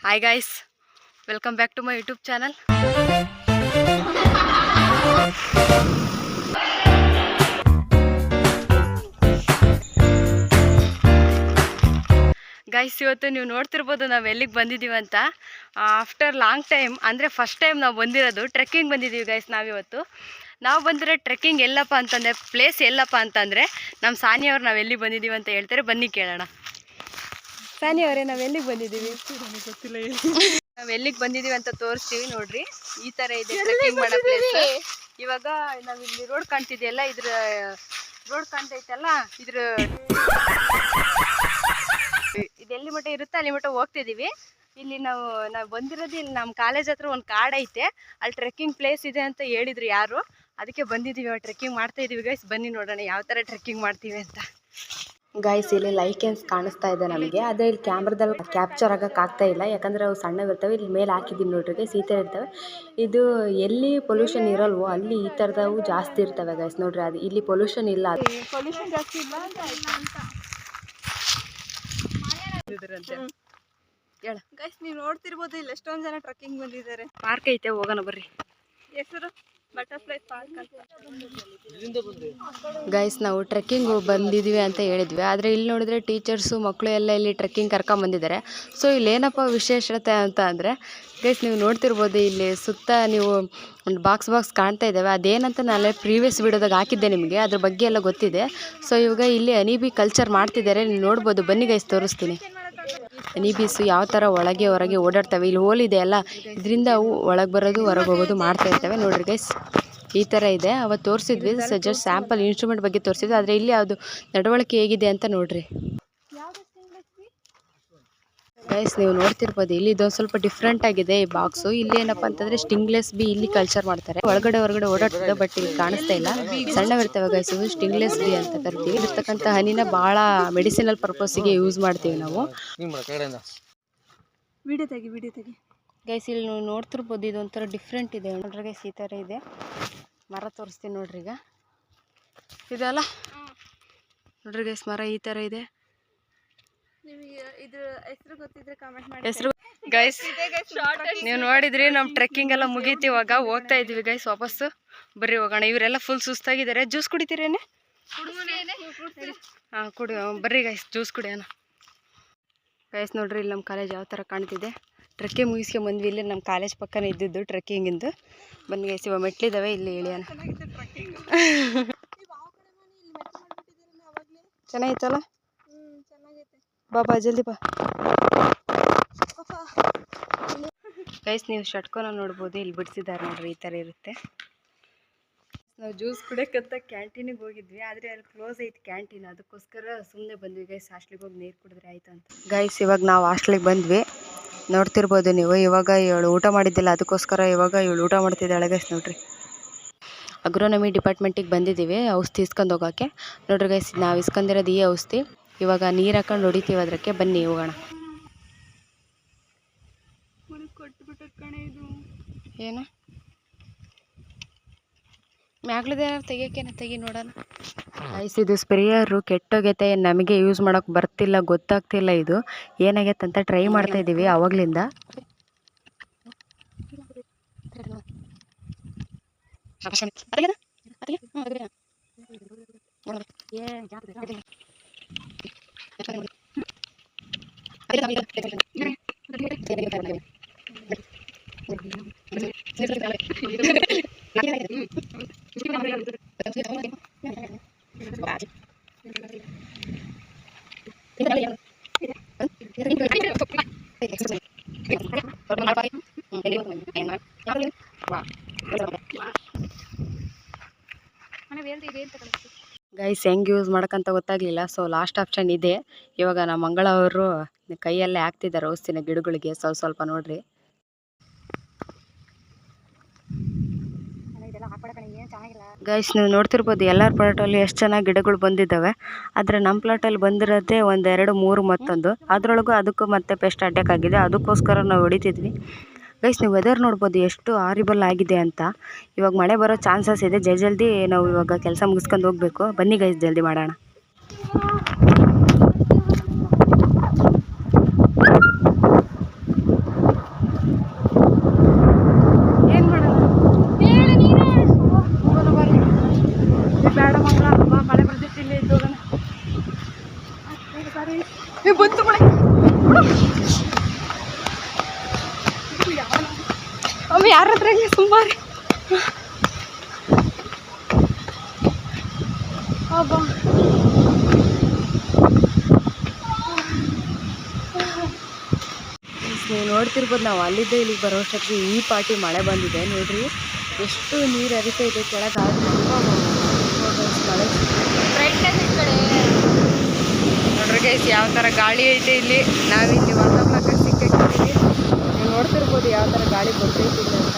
Hi guys, welcome back to my YouTube channel. Guys ಇವತ್ತು ನೀವು ನೋಡ್ತಿರ್ಬೋದು ನಾವು ಎಲ್ಲಿಗೆ ಬಂದಿದ್ದೀವಿ ಅಂತ. ಆಫ್ಟರ್ ಲಾಂಗ್ ಟೈಮ್ ಅಂದರೆ ಫಸ್ಟ್ ಟೈಮ್ ನಾವು ಬಂದಿರೋದು ಟ್ರೆಕ್ಕಿಂಗ್ ಬಂದಿದ್ದೀವಿ ಗೈಸ್. ನಾವು ಬಂದಿರೋ ಟ್ರೆಕ್ಕಿಂಗ್ ಎಲ್ಲಪ್ಪ ಅಂತಂದರೆ ಪ್ಲೇಸ್ ಎಲ್ಲಪ್ಪ ಅಂತಂದರೆ ನಮ್ಮ ಸಾನಿಯವ್ರು ನಾವು ಎಲ್ಲಿಗೆ ಬಂದಿದ್ದೀವಿ ಅಂತ ಹೇಳ್ತಾರೆ, ಬನ್ನಿ ಕೇಳೋಣ. ಸಾನಿಯವರೇ, ನಾವು ಎಲ್ಲಿಗೆ ಬಂದಿದ್ದೀವಿ? ಗೊತ್ತಿಲ್ಲ. ನಾವು ಎಲ್ಲಿಗೆ ಬಂದಿದ್ದೀವಿ ಅಂತ ತೋರಿಸ್ತೀವಿ ನೋಡ್ರಿ. ಈ ಥರ ಇದೆ ಟ್ರೆಕ್ಕಿಂಗ್ ಮಾಡೋ ಪ್ಲೇಸ್. ಇವಾಗ ನಾವು ಇಲ್ಲಿ ರೋಡ್ ಕಾಣ್ತಿದೆಯಲ್ಲ, ಇದ್ರ ರೋಡ್ ಕಾಣ್ತೈತಲ್ಲ, ಇದೆಲ್ಲಿ ಮಟ್ಟ ಇರುತ್ತೆ ಅಲ್ಲಿ ಮಟ್ಟ ಹೋಗ್ತಿದ್ದೀವಿ. ಇಲ್ಲಿ ನಾವು ಬಂದಿರೋದು ಇಲ್ಲಿ ನಮ್ಮ ಕಾಲೇಜ್ ಹತ್ರ ಒಂದು ಕಾಡು ಐತೆ, ಅಲ್ಲಿ ಟ್ರೆಕ್ಕಿಂಗ್ ಪ್ಲೇಸ್ ಇದೆ ಅಂತ ಹೇಳಿದ್ರು ಯಾರು, ಅದಕ್ಕೆ ಬಂದಿದ್ದೀವಿ. ಟ್ರೆಕ್ಕಿಂಗ್ ಮಾಡ್ತಾ ಇದೀವಿ ಗೈಸ್, ಬನ್ನಿ ನೋಡೋಣ ಯಾವ ಥರ ಟ್ರೆಕ್ಕಿಂಗ್ ಮಾಡ್ತೀವಿ ಅಂತ. ಗೈಸ್, ಇಲ್ಲಿ ಲೈಕೆನ್ಸ್ ಕಾಣಿಸ್ತಾ ಇದೆ ನಮಗೆ, ಆದರೆ ಇಲ್ಲಿ ಕ್ಯಾಮ್ರಾದಲ್ಲಿ ಕ್ಯಾಪ್ಚರ್ ಆಗೋಕ್ಕಾಗ್ತಾ ಇಲ್ಲ, ಯಾಕಂದರೆ ಅವು ಸಣ್ಣವಿರ್ತವೆ. ಇಲ್ಲಿ ಮೇಲೆ ಹಾಕಿದ್ದೀನಿ ನೋಡ್ರಿ ಗೈಸ್, ಈ ಥರ ಇರ್ತವೆ. ಇದು ಎಲ್ಲಿ ಪೊಲ್ಯೂಷನ್ ಇರಲ್ವೋ ಅಲ್ಲಿ ಈ ಥರದವು ಜಾಸ್ತಿ ಇರ್ತವೆ ಗೈಸ್. ನೋಡ್ರಿ, ಅದು ಇಲ್ಲಿ ಪೊಲ್ಯೂಷನ್ ಇಲ್ಲ, ಪೊಲ್ಯೂಷನ್ ಜಾಸ್ತಿ ಇಲ್ಲ ಅಂತ ಹೇಳ ಗೈಸ್. ನೀವು ನೋಡ್ತಿರ್ಬೋದು ಇಲ್ಲಿ ಎಷ್ಟೊಂದು ಜನ ಟ್ರೆಕ್ಕಿಂಗ್ ಬಂದಿದ್ದಾರೆ. ಪಾರ್ಕ್ ಐತೆ, ಹೋಗೋಣ ಬರ್ರಿ. ಹೆಸರು ಬಟರ್ಫ್ಲೈ ಪಾರ್ಕ್ ಅಂತ. ಗೈಸ್, ನಾವು ಟ್ರೆಕ್ಕಿಂಗ್ ಬಂದಿದ್ವಿ ಅಂತ ಹೇಳಿದ್ವಿ, ಆದರೆ ಇಲ್ಲಿ ನೋಡಿದ್ರೆ ಟೀಚರ್ಸು ಮಕ್ಕಳು ಎಲ್ಲ ಇಲ್ಲಿ ಟ್ರೆಕ್ಕಿಂಗ್ ಕರ್ಕೊಂಬಂದಿದ್ದಾರೆ. ಸೊ ಇಲ್ಲಿ ಏನಪ್ಪ ವಿಶೇಷತೆ ಅಂತ ಅಂದರೆ ಗೈಸ್, ನೀವು ನೋಡ್ತಿರ್ಬೋದು ಇಲ್ಲಿ ಸುತ್ತ ನೀವು ಒಂದು ಬಾಕ್ಸ್ ಕಾಣ್ತಾ ಇದ್ದಾವೆ. ಅದೇನಂತ ನಾನು ಪ್ರೀವಿಯಸ್ ವಿಡಿಯೋದಾಗ ಹಾಕಿದ್ದೆ ನಿಮಗೆ, ಅದ್ರ ಬಗ್ಗೆ ಎಲ್ಲ ಗೊತ್ತಿದೆ. ಸೊ ಇವಾಗ ಇಲ್ಲಿ ಅನಿಬಿ ಕಲ್ಚರ್ ಮಾಡ್ತಿದ್ದಾರೆ, ನೀವು ನೋಡ್ಬೋದು. ಬನ್ನಿ ಗೈಸ್, ತೋರಿಸ್ತೀನಿ. ಅನಿಬೀಸು ಯಾವ ಥರ ಒಳಗೆ ಹೊರಗೆ ಓಡಾಡ್ತವೆ. ಇಲ್ಲಿ ಹೋಲ್ ಇದೆ ಅಲ್ಲ, ಇದರಿಂದ ಅವು ಒಳಗೆ ಬರೋದು ಹೊರಗೆ ಹೋಗೋದು ಮಾಡ್ತಾ ಇರ್ತವೆ. ನೋಡ್ರಿ ಗೈಸ್, ಈ ಥರ ಇದೆ. ಅವತ್ತು ತೋರಿಸಿದ್ವಿ, ಜಸ್ಟ್ ಸ್ಯಾಂಪಲ್ ಇನ್ಸ್ಟ್ರೂಮೆಂಟ್ ಬಗ್ಗೆ ತೋರಿಸಿದ್ವಿ, ಆದರೆ ಇಲ್ಲಿ ಅದು ನಡವಳಿಕೆ ಹೇಗಿದೆ ಅಂತ ನೋಡ್ರಿ ಗೈಸ್. ನೀವು ನೋಡ್ತಿರ್ಬೋದು ಇಲ್ಲಿ ಇದೊಂದು ಸ್ವಲ್ಪ ಡಿಫ್ರೆಂಟ್ ಆಗಿದೆ ಈ ಬಾಕ್ಸು. ಇಲ್ಲಿ ಏನಪ್ಪ ಅಂತಂದರೆ ಸ್ಟಿಂಗ್ಲೆಸ್ ಬಿ ಇಲ್ಲಿ ಕಲ್ಚರ್ ಮಾಡ್ತಾರೆ. ಹೊರಗಡೆ ಓಡಾಡ್ತದೆ, ಬಟ್ ಇಲ್ಲಿ ಕಾಣಿಸ್ತಾ ಇಲ್ಲ. ಸಣ್ಣವಿರ್ತವೆ ಗೈಸ್, ಇದು ಸ್ಟಿಂಗ್ಲೆಸ್ ಬಿ ಅಂತ ಕರಿತೀವಿ. ಇರ್ತಕ್ಕಂಥ ಹನಿನ ಭಾಳ ಮೆಡಿಸಿನಲ್ ಪರ್ಪಸ್ಸಿಗೆ ಯೂಸ್ ಮಾಡ್ತೀವಿ ನಾವು. ವಿಡಿಯೋ ತೆಗಿ ಗೈಸ್, ಇಲ್ಲಿ ನೀವು ನೋಡ್ತಿರ್ಬೋದು ಇದೊಂಥರ ಡಿಫ್ರೆಂಟ್ ಇದೆ ನೋಡ್ರಿ ಗೈಸ್. ಈ ಥರ ಇದೆ. ಮರ ತೋರಿಸ್ತೀನಿ ನೋಡ್ರಿ. ಈಗ ಇದೆಲ್ಲ ನೋಡ್ರಿ ಗೈಸ್, ಮರ ಈ ಥರ ಇದೆ. ನಿಮಗೆ ಇದ್ರ ಹೆಸರು ಗೊತ್ತಿದ್ರೆ ಕಾಮೆಂಟ್ ಮಾಡಿ. ಹೆಸರು ಗೈಸ್, ನೀವು ನೋಡಿದ್ರಿ ನಮ್ಮ ಟ್ರೆಕ್ಕಿಂಗ್ ಎಲ್ಲ ಮುಗೀತಿ. ಇವಾಗ ಹೋಗ್ತಾ ಇದೀವಿ ಗೈಸ್ ವಾಪಸ್ಸು. ಬರ್ರಿ ಹೋಗೋಣ. ಇವರೆಲ್ಲ ಫುಲ್ ಸುಸ್ತಾಗಿದ್ದಾರೆ. ಜ್ಯೂಸ್ ಕುಡಿತೀರೇನೆ? ಹಾಂ, ಬರ್ರಿ ಗೈಸ್, ಜ್ಯೂಸ್ ಕುಡಿಯೋಣ. ಗೈಸ್ ನೋಡ್ರಿ, ಇಲ್ಲಿ ನಮ್ಮ ಕಾಲೇಜ್ ಯಾವ ಥರ ಕಾಣ್ತಿದೆ. ಟ್ರೆಕ್ಕಿಂಗ್ ಮುಗಿಸ್ಕೊಂಡು ಬಂದ್ವಿ. ಇಲ್ಲಿ ನಮ್ಮ ಕಾಲೇಜ್ ಪಕ್ಕನೇ ಇದ್ದಿದ್ದು ಟ್ರೆಕ್ಕಿಂಗಿಂದು. ಬನ್ನಿ ಗೈಸ್, ಇವಾಗ ಮೆಟ್ಲಿದ್ದಾವೆ, ಇಲ್ಲಿ ಇಳಿಯೋಣ. ಚೆನ್ನಾಗಿತ್ತಲ್ಲ? ಬಾಬಾ ಜಲ್ದಿ ಬಾ ಗೈಸ್. ನೀವು ಷಟ್ಕೋನ ನೋಡ್ಬೋದು, ಇಲ್ಲಿ ಬಿಡಿಸಿದ್ದಾರೆ ನೋಡ್ರಿ. ಈ ಥರ ಇರುತ್ತೆ. ನಾವು ಜ್ಯೂಸ್ ಕುಡಿಯೋಕ್ಕಂತ ಕ್ಯಾಂಟೀನಿಗೆ ಹೋಗಿದ್ವಿ, ಆದರೆ ಅಲ್ಲಿ ಕ್ಲೋಸ್ ಐತಿ ಕ್ಯಾಂಟೀನ್. ಅದಕ್ಕೋಸ್ಕರ ಸುಮ್ಮನೆ ಬಂದ್ವಿ ಗೈಸ್. ಹಾಸ್ಟ್ಲಿಗೆ ಹೋಗಿ ನೀರು ಕುಡಿದ್ರೆ ಆಯ್ತು ಅಂತ. ಗೈಸ್, ಇವಾಗ ನಾವು ಹಾಸ್ಟ್ಲಿಗೆ ಬಂದ್ವಿ. ನೋಡ್ತಿರ್ಬೋದು ನೀವು. ಇವಾಗ ಇವಳು ಊಟ ಮಾಡಿದ್ದಿಲ್ಲ, ಅದಕ್ಕೋಸ್ಕರ ಇವಾಗ ಇವಳು ಊಟ ಮಾಡ್ತಿದ್ದಾಳೆ ಗೈಸ್. ನೋಡ್ರಿ, ಅಗ್ರೋನಮಿ ಡಿಪಾರ್ಟ್ಮೆಂಟಿಗೆ ಬಂದಿದ್ದೀವಿ ಔಷಧಿ ಇಸ್ಕೊಂಡು ಹೋಗೋಕ್ಕೆ. ನೋಡ್ರಿ ಗೈಸ್, ನಾವು ಇಸ್ಕೊಂಡಿರೋದು ಈ ಔಷಧಿ. ಇವಾಗ ನೀರು ಹಾಕೊಂಡು ಹೊಡಿತೀವಿ ಅದಕ್ಕೆ. ಬನ್ನಿ ಹೋಗೋಣ. ಏನು ಮ್ಯಾಗ್ಲದ ತೆಗಿ ನೋಡೋಣ. ಗೈಸ್, ಇದು ಸ್ಪ್ರೇಯರು ಕೆಟ್ಟೋಗೈತೆ, ನಮಗೆ ಯೂಸ್ ಮಾಡೋಕೆ ಬರ್ತಿಲ್ಲ, ಗೊತ್ತಾಗ್ತಿಲ್ಲ ಇದು ಏನಾಗೈತೆ ಅಂತ. ಟ್ರೈ ಮಾಡ್ತಾ ಇದ್ದೀವಿ ಆವಾಗಲಿಂದ. ಗೈಸ್, ಹೆಂಗೆ ಯೂಸ್ ಮಾಡೋಕ್ಕಂತ ಗೊತ್ತಾಗಲಿಲ್ಲ. ಸೊ ಲಾಸ್ಟ್ ಆಪ್ಷನ್ ಇದೆ. ಇವಾಗ ನಮ್ಮ ಮಂಗಳ ಅವರು ಕೈಯಲ್ಲೇ ಹಾಕ್ತಿದ್ದಾರೆ ಔಷಧಿನ ಗಿಡಗಳಿಗೆ ಸ್ವಲ್ಪ ನೋಡ್ರಿ. ಗೈಸ್, ನೀವು ನೋಡ್ತಿರ್ಬೋದು ಎಲ್ಲರ ಪ್ಲಾಟಲ್ಲಿ ಎಷ್ಟು ಚೆನ್ನಾಗಿ ಗಿಡಗಳು ಬಂದಿದ್ದಾವೆ. ಆದರೆ ನಮ್ಮ ಪ್ಲಾಟಲ್ಲಿ ಬಂದಿರೋದೇ 1, 2, 3 ಮತ್ತೊಂದು. ಅದರೊಳಗೂ ಅದಕ್ಕೂ ಮತ್ತೆ ಪೆಸ್ಟ್ ಅಟ್ಯಾಕ್ ಆಗಿದೆ, ಅದಕ್ಕೋಸ್ಕರ ನಾವು ಹೊಡಿತಿದ್ವಿ ಗೈಸ್. ನೀವು ವೆದರ್ ನೋಡ್ಬೋದು ಎಷ್ಟು ಹಾರಿಬಲ್ ಆಗಿದೆ ಅಂತ. ಇವಾಗ ಮಳೆ ಬರೋ ಚಾನ್ಸಸ್ ಇದೆ. ಜಲ್ದಿ ನಾವು ಇವಾಗ ಕೆಲಸ ಮುಗಿಸ್ಕೊಂಡು ಹೋಗಬೇಕು. ಬನ್ನಿ ಗೈಸ್, ಜಲ್ದಿ ಮಾಡೋಣ. ಜಾರದ್ರಾಗೆ ಸುಮಾರು ನೀವು ನೋಡ್ತಿರ್ಬೋದು, ನಾವು ಅಲ್ಲಿದ್ದೆ ಇಲ್ಲಿಗೆ ಬರೋಷ್ಟೊತ್ತಿಗೆ ಈ ಪಾಟಿ ಮಳೆ ಬಂದಿದೆ ನೋಡ್ರಿ. ಎಷ್ಟು ನೀರು ಹರಿತಾ ಇದೆ ಕೆಳಗೆ. ಮಳೆ ನೋಡ್ರಿ ಗೈಸ್ ಯಾವ ಥರ ಗಾಳಿ ಐತೆ ಇಲ್ಲಿ. ನಾವಿಲ್ಲಿ ವಾತಾವರಣ ಸಿಕ್ಕಿದ್ದೀವಿ. ನೀವು ನೋಡ್ತಿರ್ಬೋದು ಯಾವ ಥರ ಗಾಳಿ ಬರ್ತೈತಿ ಇಲ್ಲಿ ಅಂತ.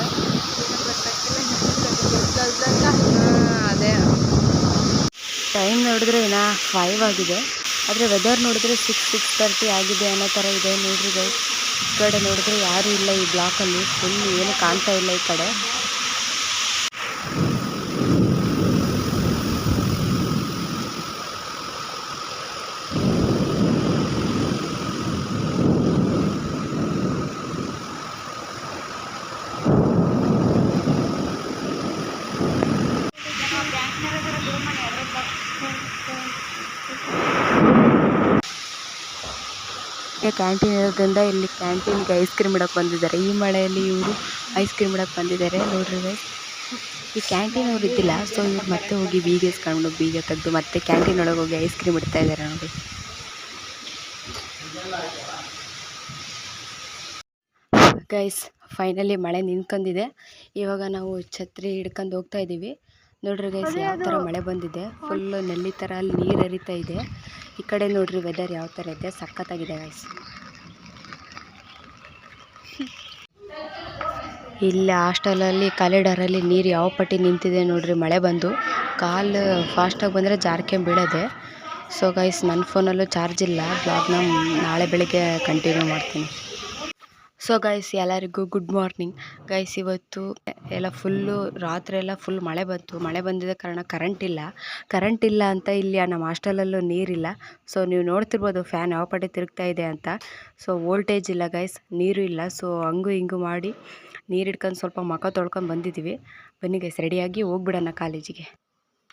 ಅದೇ ಟೈಮ್ ನೋಡಿದ್ರೆ ಇನ್ನು 5 ಆಗಿದೆ, ಆದರೆ ವೆದರ್ ನೋಡಿದ್ರೆ 6:30 ಆಗಿದೆ ಅನ್ನೋ ಥರ ಇದೆ ನೋಡ್ರಿ ಗೈಸ್. ಈ ಕಡೆ ನೋಡಿದ್ರೆ ಯಾರೂ ಇಲ್ಲ ಈ ಬ್ಲಾಕಲ್ಲಿ, ಫುಲ್ ಏನು ಕಾಣ್ತಾ ಇಲ್ಲ ಈ ಕಡೆ. ಕ್ಯಾಂಟೀನ್ ಇರೋದ್ರಿಂದ ಇಲ್ಲಿ ಕ್ಯಾಂಟೀನ್ಗೆ ಐಸ್ ಕ್ರೀಮ್ ಇಡೋಕೆ ಬಂದಿದ್ದಾರೆ. ಈ ಮಳೆಯಲ್ಲಿ ಇವರು ಐಸ್ ಕ್ರೀಮ್ ಇಡೋಕೆ ಬಂದಿದ್ದಾರೆ ನೋಡ್ರಿ ಗೈಸ್. ಈ ಕ್ಯಾಂಟೀನ್ ಅವ್ರು ಇದ್ದಿಲ್ಲ, ಸೊ ಇವ್ರು ಮತ್ತೆ ಹೋಗಿ ಬೀಗ ಇಸ್ಕೊಂಡು ಬೀಗ ತೆಗೆದು ಮತ್ತೆ ಕ್ಯಾಂಟೀನ್ ಒಳಗೆ ಹೋಗಿ ಐಸ್ ಕ್ರೀಮ್ ಇಡ್ತಾ ಇದ್ದಾರೆ ನೋಡಿ. ಗೈಸ್ ಫೈನಲಿ ಮಳೆ ನಿಂತ್ಕೊಂಡಿದೆ. ಇವಾಗ ನಾವು ಛತ್ರಿ ಹಿಡ್ಕೊಂಡು ಹೋಗ್ತಾ ಇದ್ದೀವಿ ನೋಡ್ರಿ ಗೈಸ್. ಯಾವ ಥರ ಮಳೆ ಬಂದಿದೆ, ಫುಲ್ ನೆಲ್ಲಿ ಥರ ಅಲ್ಲಿ ನೀರು ಹರಿತಾ ಇದೆ. ಈ ಕಡೆ ನೋಡ್ರಿ ವೆದರ್ ಯಾವ ಥರ ಇದೆ, ಸಖತ್ತಾಗಿದೆ ಗೈಸ್. ಇಲ್ಲಿ ಹಾಸ್ಟೆಲಲ್ಲಿ ಕಾಲಿಡಾರಲ್ಲಿ ನೀರು ಯಾವ ಪಟ್ಟಿ ನಿಂತಿದೆ ನೋಡ್ರಿ. ಮಳೆ ಬಂದು ಕಾಲು ಫಾಸ್ಟಾಗಿ ಬಂದರೆ ಜಾರ್ಕೊಂಡು ಬೀಳೋದೆ. ಸೊ ಗೈಸ್ ನನ್ನ ಫೋನಲ್ಲೂ ಚಾರ್ಜ್ ಇಲ್ಲ, ಬ್ಲಾಗ್ನ ನಾಳೆ ಬೆಳಿಗ್ಗೆ ಕಂಟಿನ್ಯೂ ಮಾಡ್ತೀನಿ. ಸೊ ಗೈಸ್ ಎಲ್ಲರಿಗೂ ಗುಡ್ ಮಾರ್ನಿಂಗ್ ಗೈಸ್. ಇವತ್ತು ಎಲ್ಲ ಫುಲ್ಲು ರಾತ್ರಿ ಎಲ್ಲ ಫುಲ್ ಮಳೆ ಬಂತು. ಮಳೆ ಬಂದಿದ್ದ ಕಾರಣ ಕರೆಂಟ್ ಇಲ್ಲ ಅಂತ ಇಲ್ಲಿ ನಮ್ಮ ಹಾಸ್ಟೆಲಲ್ಲೂ ನೀರಿಲ್ಲ. ಸೊ ನೀವು ನೋಡ್ತಿರ್ಬೋದು ಫ್ಯಾನ್ ಯಾವ ಪಟ್ಟೆ ತಿರುಗ್ತಾ ಇದೆ ಅಂತ. ಸೊ ವೋಲ್ಟೇಜ್ ಇಲ್ಲ ಗೈಸ್, ನೀರು ಇಲ್ಲ. ಸೊ ಹಂಗು ಹಿಂಗು ಮಾಡಿ ನೀರು ಹಿಡ್ಕೊಂಡು ಸ್ವಲ್ಪ ಮುಖ ತೊಳ್ಕೊಂಡು ಬಂದಿದ್ದೀವಿ. ಬನ್ನಿ ಗೈಸ್ ರೆಡಿಯಾಗಿ ಹೋಗ್ಬಿಡೋಣ ಕಾಲೇಜಿಗೆ.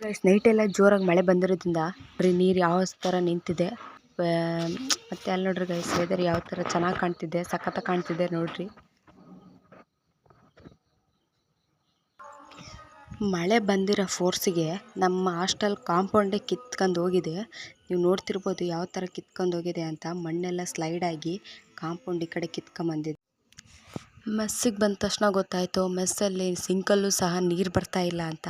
ಗೈಸ್ ನೈಟೆಲ್ಲ ಜೋರಾಗಿ ಮಳೆ ಬಂದಿರೋದ್ರಿಂದ ಬರೀ ನೀರು ಯಾವ ಥರ ನಿಂತಿದೆ. ಮತ್ತು ಅಲ್ಲಿ ನೋಡ್ರಿ ಗೈಸ್ ವೆದರ್ ಯಾವ ಥರ ಚೆನ್ನಾಗಿ ಕಾಣ್ತಿದೆ, ಸಖತ್ತಾಗಿ ಕಾಣ್ತಿದೆ ನೋಡ್ರಿ. ಮಳೆ ಬಂದಿರೋ ಫೋರ್ಸಿಗೆ ನಮ್ಮ ಹಾಸ್ಟೆಲ್ ಕಾಂಪೌಂಡೇ ಕಿತ್ಕೊಂಡು ಹೋಗಿದೆ. ನೀವು ನೋಡ್ತಿರ್ಬೋದು ಯಾವ ಥರ ಕಿತ್ಕೊಂಡು ಹೋಗಿದೆ ಅಂತ. ಮಣ್ಣೆಲ್ಲ ಸ್ಲೈಡ್ ಆಗಿ ಕಾಂಪೌಂಡ್ ಈ ಕಡೆ ಕಿತ್ಕೊಂಬಂದಿದೆ. ಮೆಸ್ಸಿಗೆ ಬಂದ ತಕ್ಷಣ ಗೊತ್ತಾಯಿತು, ಮೆಸ್ಸಲ್ಲಿ ಸಿಂಕಲ್ಲೂ ಸಹ ನೀರು ಬರ್ತಾ ಇಲ್ಲ ಅಂತ.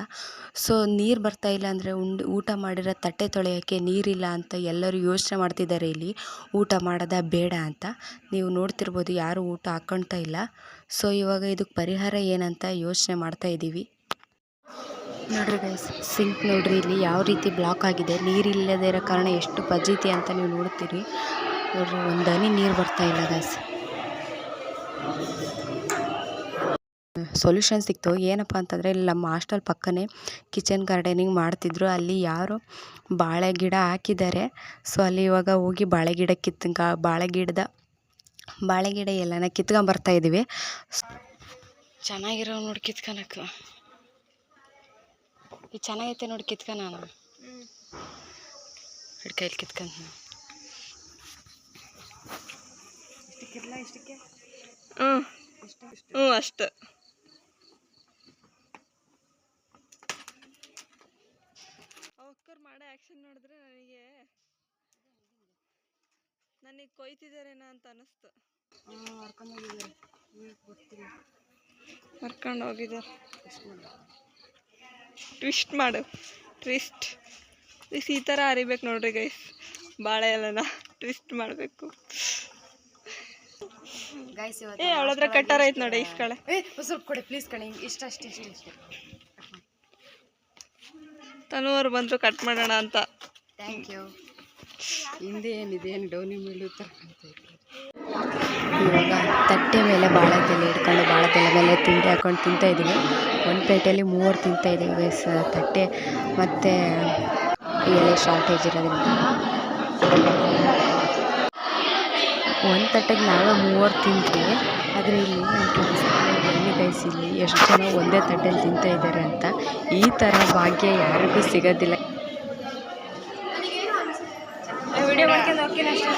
ಸೊ ನೀರು ಬರ್ತಾ ಇಲ್ಲ ಅಂದರೆ ಊಟ ಮಾಡಿರೋ ತಟ್ಟೆ ತೊಳೆಯೋಕ್ಕೆ ನೀರಿಲ್ಲ ಅಂತ ಎಲ್ಲರೂ ಯೋಚನೆ ಮಾಡ್ತಿದ್ದಾರೆ ಇಲ್ಲಿ, ಊಟ ಮಾಡೋದ ಬೇಡ ಅಂತ. ನೀವು ನೋಡ್ತಿರ್ಬೋದು ಯಾರೂ ಊಟ ಹಾಕ್ಕೊಳ್ತಾ ಇಲ್ಲ. ಸೊ ಇವಾಗ ಇದಕ್ಕೆ ಪರಿಹಾರ ಏನಂತ ಯೋಚನೆ ಮಾಡ್ತಾ ಇದ್ದೀವಿ ನೋಡ್ರಿ ಗೈಸ್. ಸಿಂಕ್ ನೋಡ್ರಿ ಇಲ್ಲಿ ಯಾವ ರೀತಿ ಬ್ಲಾಕ್ ಆಗಿದೆ. ನೀರಿಲ್ಲದೇ ಇರೋ ಕಾರಣ ಎಷ್ಟು ಫಜೀತಿ ಅಂತ ನೀವು ನೋಡ್ತೀರಿ ನೋಡ್ರಿ. ಒಂದು ಹನಿ ನೀರು ಬರ್ತಾ ಇಲ್ಲ ಗೈಸ್. ಸೊಲ್ಯೂಷನ್ ಸಿಕ್ತು. ಏನಪ್ಪ ಅಂತಂದರೆ ಇಲ್ಲಿ ನಮ್ಮ ಹಾಸ್ಟೆಲ್ ಪಕ್ಕನೇ ಕಿಚನ್ ಗಾರ್ಡನಿಂಗ್ ಮಾಡ್ತಿದ್ರು. ಅಲ್ಲಿ ಯಾರು ಬಾಳೆ ಗಿಡ ಹಾಕಿದ್ದಾರೆ. ಸೊ ಅಲ್ಲಿ ಇವಾಗ ಹೋಗಿ ಬಾಳೆ ಗಿಡ ಎಲ್ಲನ ಕಿತ್ಕೊಂಬರ್ತಾ ಇದ್ದೀವಿ. ಚೆನ್ನಾಗಿರೋ ನೋಡಿ ಕಿತ್ಕೊಳಕ್ಕೆ. ಇದು ಚೆನ್ನಾಗೈತೆ ನೋಡಿ ಕಿತ್ಕೊಣ ಕೈಲಿ ಕಿತ್ಕೊಂಡು. ಇಷ್ಟಕ್ಕೆ ಅಷ್ಟು ಮಾಡೋ ಆ್ಯಕ್ಷನ್ ನೋಡಿದ್ರೆ ನನಗೆ ಕೊಯ್ತಿದ್ದಾರೇನೋ ಅಂತ ಅನ್ನಿಸ್ತು. ಹರ್ಕೊಂಡು ಹೋಗಿದ್ದಾರೆ. ಟ್ವಿಸ್ಟ್ ಮಾಡು, ಟ್ವಿಸ್ಟ್ ಈ ಥರ ಹರಿಬೇಕು ನೋಡ್ರಿ ಗೈಸ್. ಬಾಳೆ ಎಲೆನ ಟ್ವಿಸ್ಟ್ ಮಾಡಬೇಕು. ಅವಳತ್ರ ಕಟ್ಟಾರ ಐತೆ ನೋಡಿ, ಇಸ್ಕಳೆ ಸ್ವಲ್ಪ ಕೊಡಿ ಪ್ಲೀಸ್ ಕಣಿ. ಇಷ್ಟ ಅಷ್ಟೇ ತನುವರು ಬಂದರು ಕಟ್ ಮಾಡೋಣ ಅಂತ. Thank you. ಹಿಂದೆ ಏನಿದೆ ಏನು ಡೌನಿ ಮೇಲೆ ಇವಾಗ ತಟ್ಟೆ ಮೇಲೆ ಬಾಳೆದೆಲೆ ಇಟ್ಕೊಂಡು ಬಾಳೆದೆಲೆ ಮೇಲೆ ತಿಂಡಿ ಹಾಕೊಂಡು ತಿಂತಾಯಿದ್ದೀವಿ. ಒಂದು ಪ್ಲೇಟಲ್ಲಿ 3 ತಿಂತಾಯಿದ್ದೀವಿ ಗೈಸ್. ತಟ್ಟೆ ಮತ್ತು ಎಲೆ ಶಾರ್ಟೇಜ್ ಇರೋದ್ರಿಂದ ಒಂದು ತಟ್ಟೆಗೆ ನಾವೇ 3 ತಿಂತೀವಿ. ಆದರೆ ಇಲ್ಲಿ ಬನ್ನಿ ಗೈಸ್, ಇಲ್ಲಿ ಎಷ್ಟು ಜನ ಒಂದೇ ತಟ್ಟೆಯಲ್ಲಿ ತಿಂತಾಯಿದ್ದಾರೆ ಅಂತ. ಈ ಥರ ಭಾಗ್ಯ ಯಾರಿಗೂ ಸಿಗೋದಿಲ್ಲ. ವಿಡಿಯೋ ಮಾಡ್ಕೊಂಡು ಹೋಗ್ತೀನಿ ಅಷ್ಟೇ.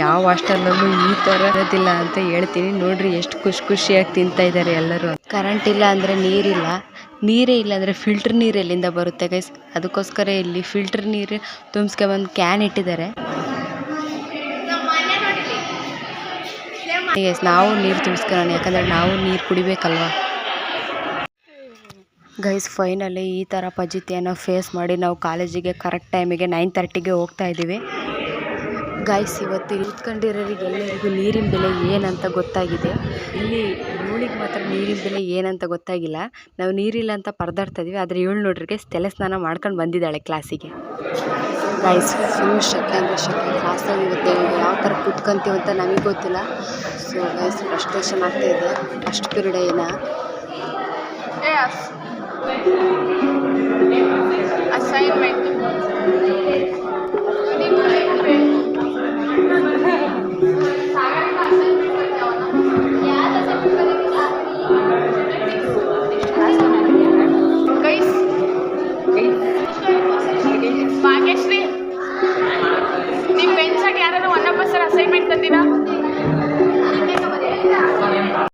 ಯಾವ ಹಾಸ್ಟೆಲಲ್ಲೂ ಈ ಥರ ಇರೋದಿಲ್ಲ ಅಂತ ಹೇಳ್ತೀನಿ. ನೋಡ್ರಿ ಎಷ್ಟು ಖುಷಿಯಾಗಿ ತಿಂತಾ ಇದ್ದಾರೆ ಎಲ್ಲರೂ. ಕರೆಂಟ್ ಇಲ್ಲ ಅಂದರೆ ನೀರಿಲ್ಲ, ನೀರೇ ಇಲ್ಲ ಅಂದರೆ ಫಿಲ್ಟರ್ ನೀರು ಎಲ್ಲಿಂದ ಬರುತ್ತೆ ಗೈಸ್. ಅದಕ್ಕೋಸ್ಕರ ಇಲ್ಲಿ ಫಿಲ್ಟರ್ ನೀರು ತುಂಬಿಸ್ಕೊಂಬಂದು ಕ್ಯಾನ್ ಇಟ್ಟಿದ್ದಾರೆ. ಗೈಸ್ ನಾವು ನೀರು ತುಂಬಿಸ್ಕೊಳ್ಳೋಣ, ಯಾಕಂದರೆ ನಾವು ನೀರು ಕುಡಿಬೇಕಲ್ವಾ. ಗೈಸ್ ಫೈನಲಿ ಈ ಥರ ಪರಿಸ್ಥಿತಿಯನ್ನು ಫೇಸ್ ಮಾಡಿ ನಾವು ಕಾಲೇಜಿಗೆ ಕರೆಕ್ಟ್ ಟೈಮಿಗೆ 9:30ಗೆ ಹೋಗ್ತಾ ಇದ್ದೀವಿ. ಗೈಸ್ ಇವತ್ತು ಇಳ್ಕೊಂಡಿರೋರಿಗೆ ಎಲ್ಲರಿಗೂ ನೀರಿನ ಬೆಲೆ ಏನಂತ ಗೊತ್ತಾಗಿದೆ. ಇಲ್ಲಿ ಇವಳಿಗೆ ಮಾತ್ರ ನೀರಿನ ಬೆಲೆ ಏನಂತ ಗೊತ್ತಾಗಿಲ್ಲ. ನಾವು ನೀರಿಲ್ಲ ಅಂತ ಪರದಾಡ್ತಾ ಇದೀವಿ, ಆದರೆ ಇವಳು ನೋಡ್ರಿಗೆ ತಲೆ ಸ್ನಾನ ಮಾಡ್ಕೊಂಡು ಬಂದಿದ್ದಾಳೆ ಕ್ಲಾಸಿಗೆ. ಗೈಸ್ ಫುಲ್ ಶೆಕೆ ಅಂದರೆ ಶೆಕೆ. ಕ್ಲಾಸಲ್ಲಿ ಇವತ್ತು ಯಾವ ಥರ ಕೂತ್ಕೊಂತೀವಿ ಅಂತ ನಮಗೆ ಗೊತ್ತಿಲ್ಲ. ಸೊ ಗೈಸ್ ಫ್ರಸ್ಟ್ರೇಷನ್ ಆಗ್ತಾಯಿದೆ. ಫಸ್ಟ್ ಪೀರಿಯಡ್ ಏನ ಅಸೈನ್ಮೆಂಟ್ ಭಾಗ್ಯಶ್ರೀ, ನಿಮ್ಮ ಬೆಂಚಾಗ ಯಾರು 100% ಅಸೈನ್ಮೆಂಟ್ ತಂದಿರಾ?